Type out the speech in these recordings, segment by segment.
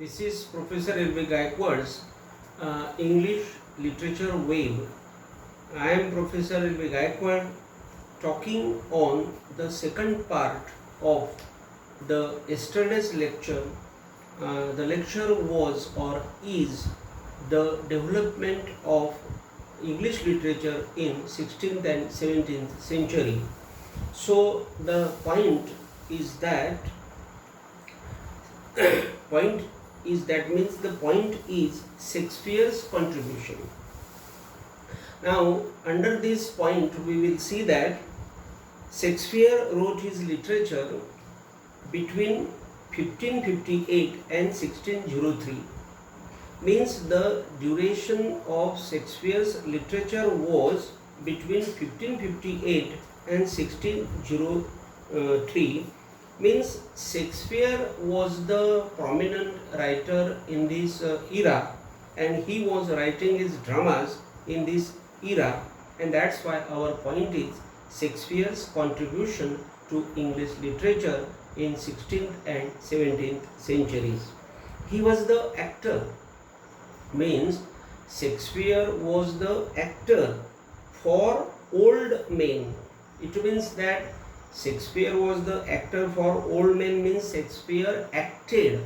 This is Professor L.B. Gayakawad's English Literature Wave. I am Professor L.B. Gayakawad talking on the second part of the yesterday's lecture. The lecture was or is the development of English literature in 16th and 17th century. So the point is that the point is Shakespeare's contribution. Now under this point we will see that Shakespeare wrote his literature between 1558 and 1603. Means the duration of Shakespeare's literature was between 1558 and 1603. Means Shakespeare was the prominent writer in this era, and he was writing his dramas in this era, and that's why our point is Shakespeare's contribution to English literature in 16th and 17th centuries. He was the actor. Means Shakespeare was the actor for old men. It means that Shakespeare was the actor for old men, means Shakespeare acted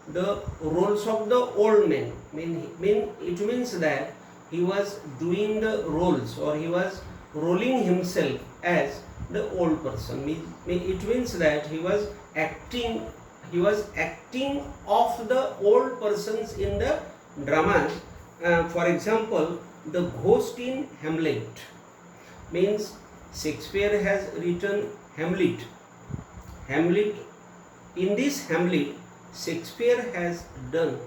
the roles of the old men. It means that he was doing the roles, or he was rolling himself as the old person. It means that he was acting of the old persons in the dramas. For example, the ghost in Hamlet. Means Shakespeare has written Hamlet. In this Hamlet, Shakespeare has done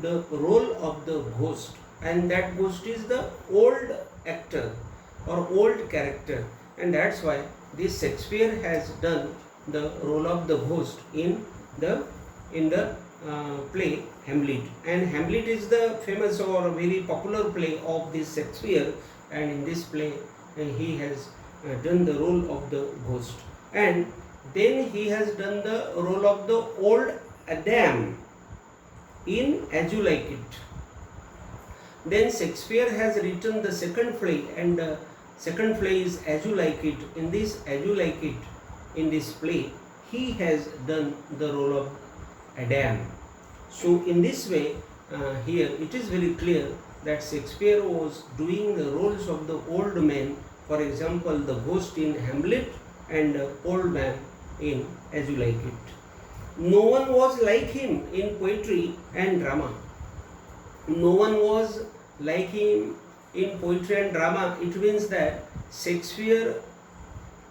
the role of the ghost, and that ghost is the old actor or old character, and that's why this Shakespeare has done the role of the ghost in the play Hamlet. And Hamlet is the famous or very popular play of this Shakespeare, and in this play he has done the role of the ghost, and then he has done the role of the old Adam in As You Like It. Then Shakespeare has written the second play, and the second play is As You Like It. In this As You Like It, in this play, he has done the role of Adam. So in this way, here it is very clear that Shakespeare was doing the roles of the old men. For example, the ghost in Hamlet and the old man in As You Like It. No one was like him in poetry and drama. No one was like him in poetry and drama. It means that Shakespeare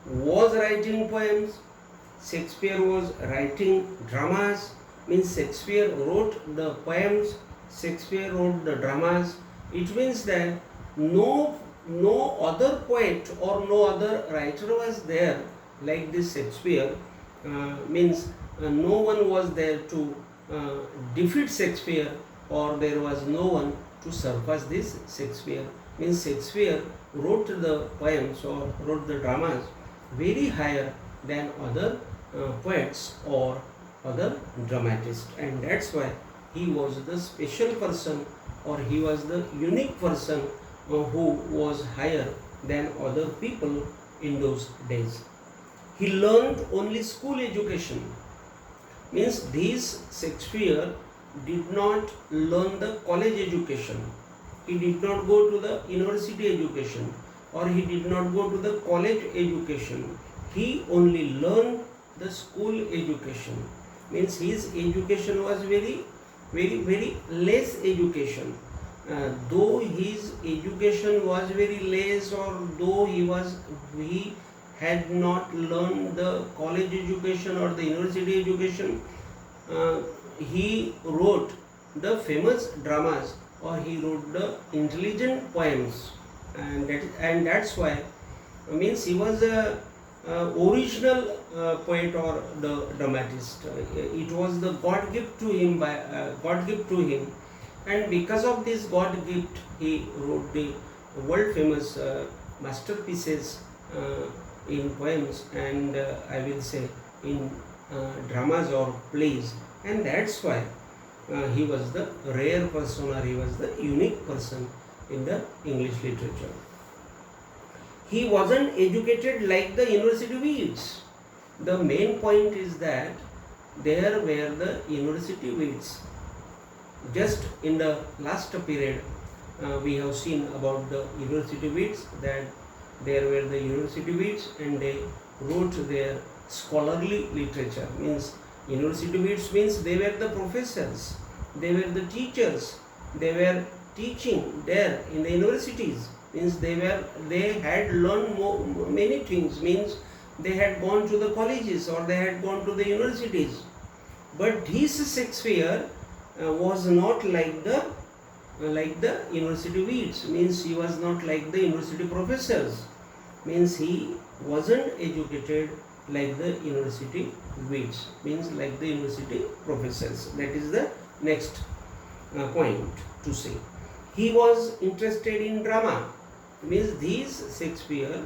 was writing poems, Shakespeare was writing dramas. Means Shakespeare wrote the poems, Shakespeare wrote the dramas. It means that no other poet or no other writer was there like this Shakespeare. No one was there to defeat Shakespeare, or there was no one to surpass this Shakespeare. Means Shakespeare wrote the poems or wrote the dramas very higher than other poets or other dramatists, and that's why he was the special person, or he was the unique person who was higher than other people in those days. He learned only school education. Means this Shakespeare did not learn the college education. He did not go to the university education, or he did not go to the college education. He only learned the school education. Means his education was very less education. Though his education was very less, or though he had not learned the college education or the university education, he wrote the famous dramas, or he wrote the intelligent poems, and that's why means he was a original poet or the dramatist. It was the God gift to him, and because of this God gift, he wrote the world famous masterpieces in poems, and I will say in dramas or plays, and that's why he was the rare person, or he was the unique person in the English literature. He wasn't educated like the university wits. The main point is that there were the university wits. Just in the last period, we have seen about the university wits, that there were the university wits and they wrote their scholarly literature. Means university wits means they were the professors, they were the teachers, they were teaching there in the universities. Means they had learned many things. Means they had gone to the colleges or they had gone to the universities. But this Shakespeare was not like the university wits. Means he was not like the university professors. Means he wasn't educated like the university wits. Means like the university professors. That is the next point to say. He was interested in drama. Means this Shakespeare,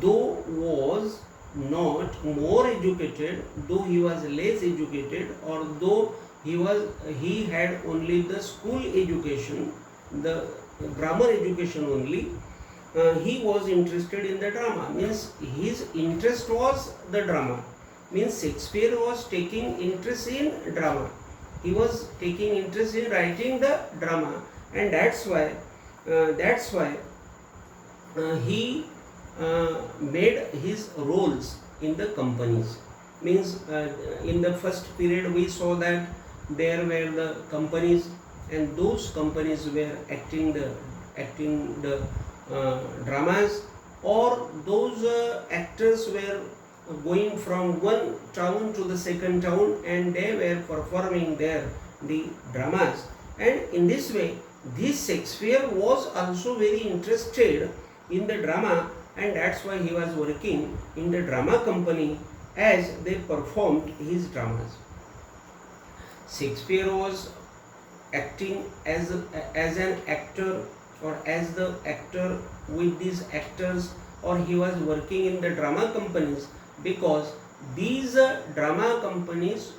though was not more educated, though he was less educated, or though he had only the school education, the grammar education only, he was interested in the drama. Means his interest was the drama. Means Shakespeare was taking interest in drama. He was taking interest in writing the drama, and that's why he made his roles in the companies. Means in the first period we saw that there were the companies, and those companies were acting the dramas, or those actors were going from one town to the second town and they were performing there the dramas. And in this way, this Shakespeare was also very interested in the drama, and that's why he was working in the drama company as they performed his dramas. Shakespeare was acting as an actor, or as the actor with these actors, or he was working in the drama companies because these drama companies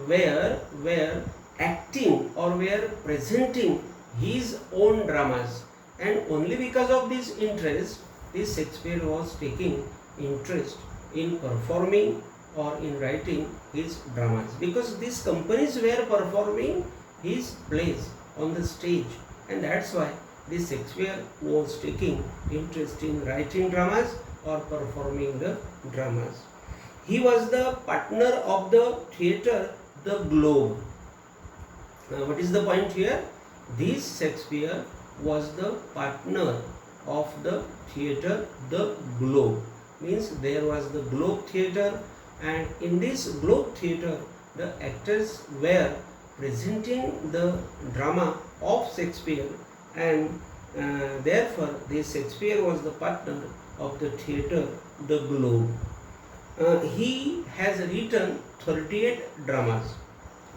were acting or were presenting his own dramas, and only because of this interest, this Shakespeare was taking interest in performing or in writing his dramas, because these companies were performing his plays on the stage, and that's why this Shakespeare was taking interest in writing dramas or performing the dramas. He was the partner of the theatre The Globe. Now, what is the point here? This Shakespeare was the partner of the theatre The Globe. Means there was the Globe Theatre, and in this Globe Theatre the actors were presenting the drama of Shakespeare, and therefore this Shakespeare was the partner of the theatre The Globe. He has written 38 dramas.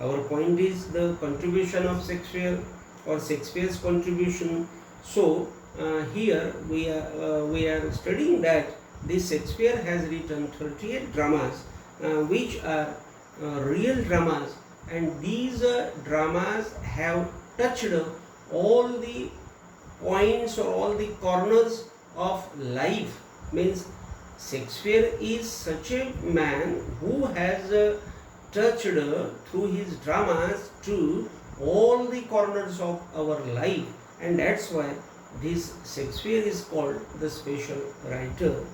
Our point is the contribution of Shakespeare, or Shakespeare's contribution. So here we are studying that this Shakespeare has written 38 dramas, which are real dramas, and these dramas have touched all the points or all the corners of life. Means Shakespeare is such a man who has touched through his dramas to all the corners of our life, and that's why this Shakespeare is called the special writer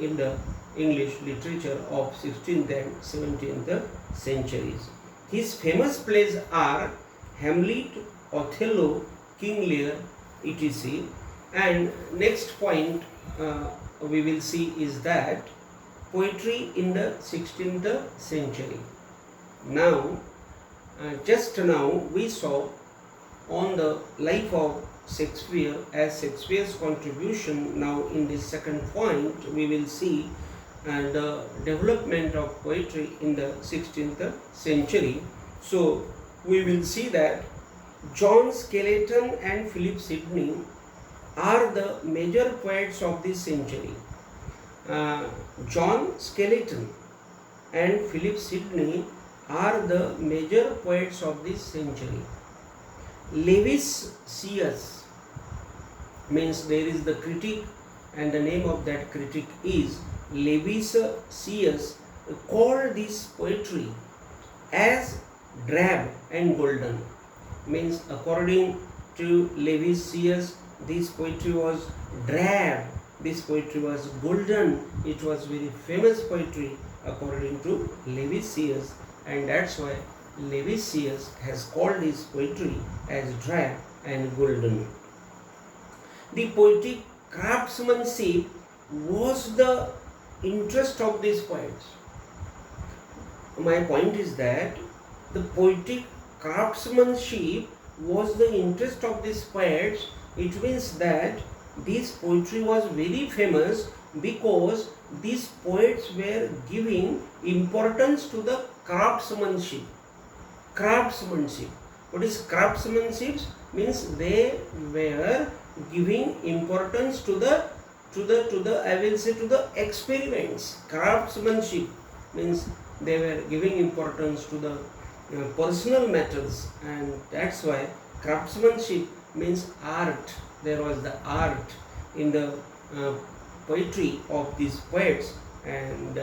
in the English literature of 16th and 17th centuries. His famous plays are Hamlet, Othello, King Lear, etc. And next point we will see is that poetry in the 16th century. Now, just now we saw on the life of Shakespeare as Shakespeare's contribution. Now in this second point we will see the development of poetry in the 16th century. So we will see that John Skeleton and Philip Sidney are the major poets of this century. John Skeleton and Philip Sidney are the major poets of this century. Lewis C.S. means there is the critic, and the name of that critic is Lewis C.S. called this poetry as drab and golden. Means according to Lewis C.S., this poetry was drab, this poetry was golden, it was very famous poetry according to Lewis C.S., and that's why Lewis C.S. has called this poetry as drab and golden. The poetic craftsmanship was the interest of these poets. My point is that the poetic craftsmanship was the interest of these poets. It means that this poetry was very famous because these poets were giving importance to the craftsmanship. Craftsmanship. What is craftsmanship? Means they were giving importance to the I will say to the experiments. Craftsmanship means they were giving importance to the personal matters, and that's why craftsmanship means art. There was the art in the poetry of these poets, and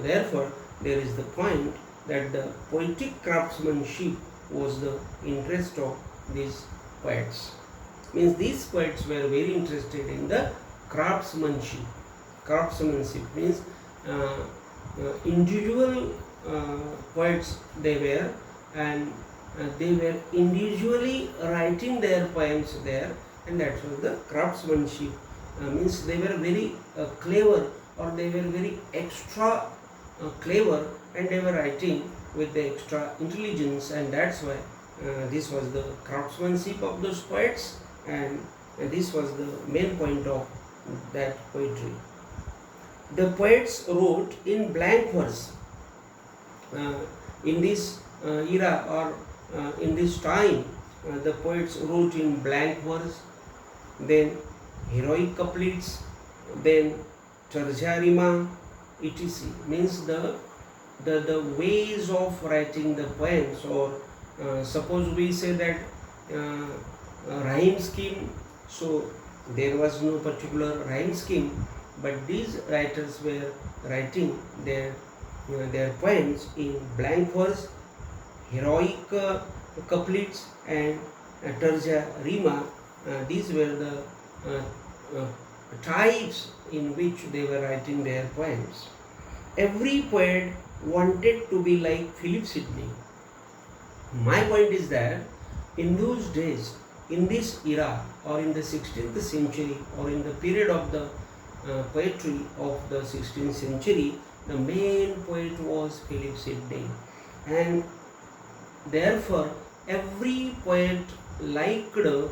therefore there is the point that the poetic craftsmanship was the interest of these poets. Means these poets were very interested in the craftsmanship. Craftsmanship means individual poets they were, and they were individually writing their poems there, and that was the craftsmanship. Means they were very clever, or they were very extra clever, and they were writing with the extra intelligence, and that's why this was the craftsmanship of those poets, and this was the main point of that poetry. The poets wrote in blank verse. In this era, or in this time, the poets wrote in blank verse, then heroic couplets, then terza rima, etc. Means the ways of writing the poems, or suppose we say that rhyme scheme. So there was no particular rhyme scheme, but these writers were writing their poems in blank verse, heroic couplets, and terza rima. These were the types in which they were writing their poems. Every poet wanted to be like Philip Sidney. My point is that in those days, in this era, or in the 16th century, or in the period of the poetry of the 16th century, the main poet was Philip Sidney, and therefore every poet liked to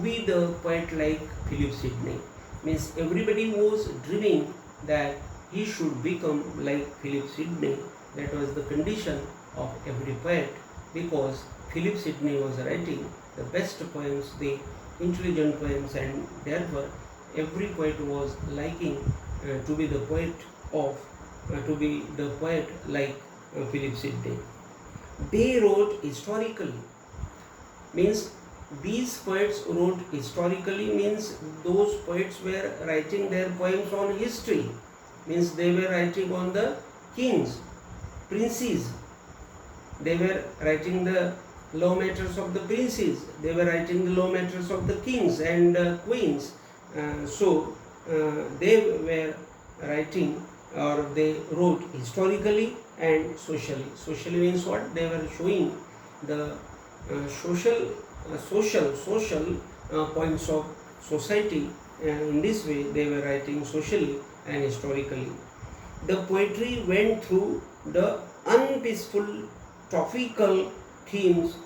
be the poet like Philip Sidney. Means everybody was dreaming that he should become like Philip Sidney. That was the condition of every poet, because Philip Sidney was writing the best poems, the intelligent poems, and therefore every poet was liking to be the poet like Philip Sidney. They wrote historically. Means these poets wrote historically, means those poets were writing their poems on history. Means they were writing on the kings, princes. They were writing the law matters of the princes. They were writing the law matters of the kings and queens. So they were writing, or they wrote historically and socially. Socially means what? They were showing the social points of society. In this way they were writing socially and historically. The poetry went through the unpeaceful topical themes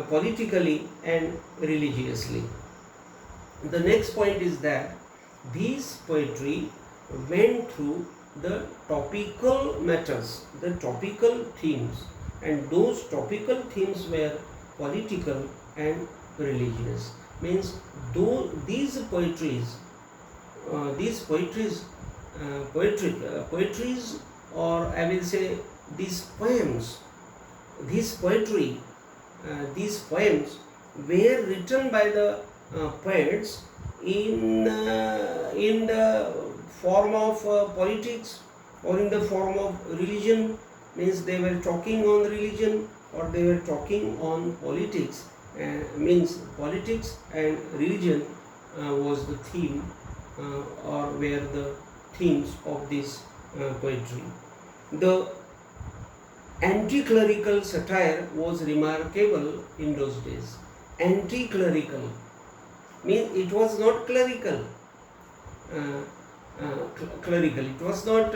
politically and religiously. The next point is that this poetry went through the topical matters, the topical themes, and those topical themes were political and religious. Means though these poetries, or I will say these poems this poetry, these poems were written by the poets in the form of politics or in the form of religion, means they were talking on religion or they were talking on politics, means politics and religion was the theme or were the themes of this poetry. The anticlerical satire was remarkable in those days. Anticlerical means it was not clerical. Clerical. It was not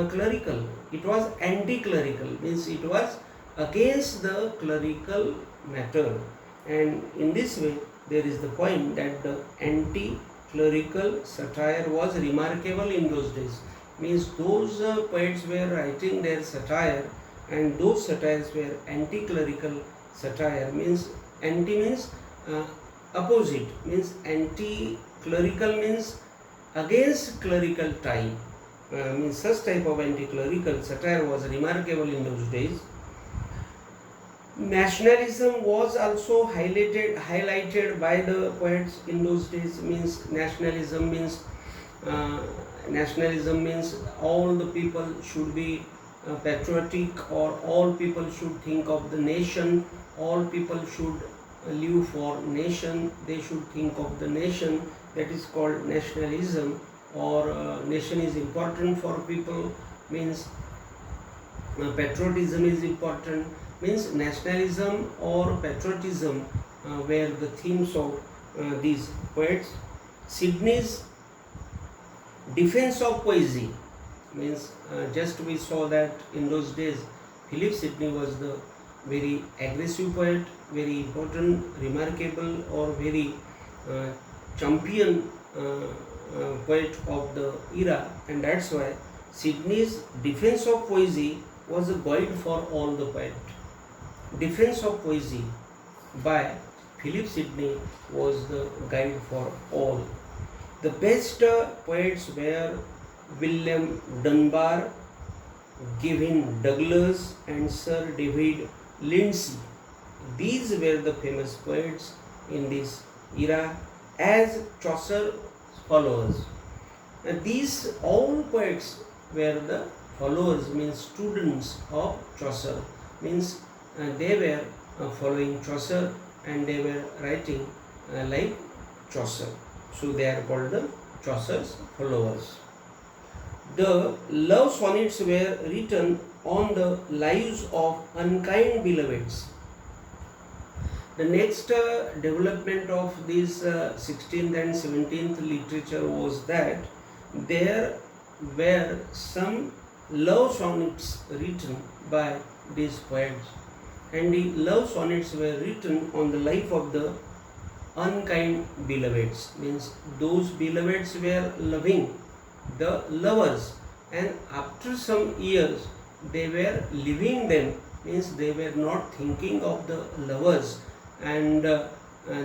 clerical. It was anti-clerical. Means it was against the clerical matter. And in this way, there is the point that the anti-clerical satire was remarkable in those days. Means those poets were writing their satire, and those satires were anti-clerical satire. Means anti means opposite. Means anti-clerical means against clerical type. Means such type of anti-clerical satire was remarkable in those days. Nationalism was also highlighted by the poets in those days. Means nationalism means all the people should be patriotic, or all people should think of the nation, all people should live for nation, they should think of the nation. That is called nationalism, or nation is important for people, means patriotism is important. Means nationalism or patriotism were the themes of these poets. Sidney's defense of poesy, means just we saw that in those days Philip Sidney was the very aggressive poet, very important, remarkable, or very champion poet of the era, and that's why Sidney's defense of poesy was a guide for all the poets. Defense of poesy by Philip Sidney was the guide for all. The best poets were William Dunbar, Gavin Douglas, and Sir David Lindsay. These were the famous poets in this era as Chaucer followers. These all poets were the followers, means students of Chaucer, means they were following Chaucer and they were writing like Chaucer. So they are called the Chaucer's followers. The love sonnets were written on the lives of unkind beloveds. The next development of this 16th and 17th literature was that there were some love sonnets written by these poets, and the love sonnets were written on the life of the unkind beloveds, means those beloveds were loving the lovers, and after some years they were leaving them, means they were not thinking of the lovers, and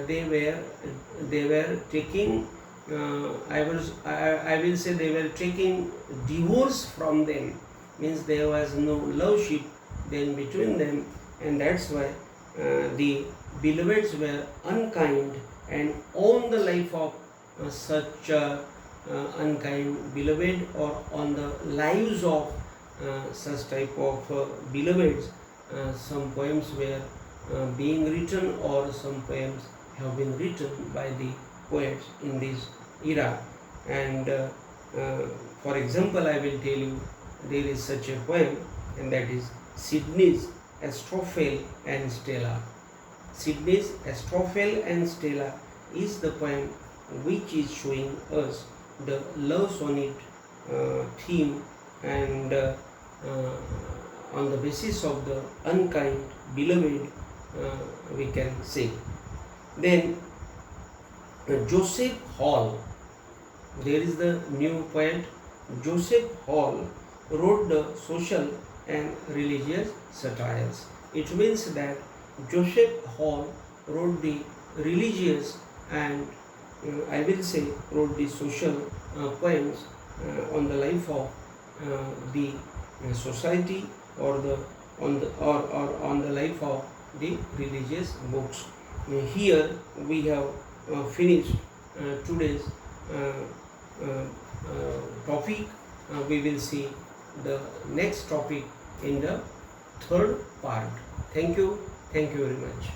they were taking I will say they were taking divorce from them, means there was no loveship then between them, and that's why the beloveds were unkind, and on the life of such unkind beloved, or on the lives of such type of beloveds, some poems were being written, or some poems have been written by the poets in this era. And for example, I will tell you, there is such a poem, and that is Sidney's Astrophel and Stella. Sidney's Astrophel and Stella is the poem which is showing us the love sonnet theme, and on the basis of the unkind beloved, we can say. Then Joseph Hall, there is the new poet. Joseph Hall wrote the social and religious satires. It means that Joseph Hall wrote the religious and I will say wrote the social poems on the life of the society or the or on the life of the religious books. Here we have finished today's topic. We will see the next topic in the third part. Thank you very much.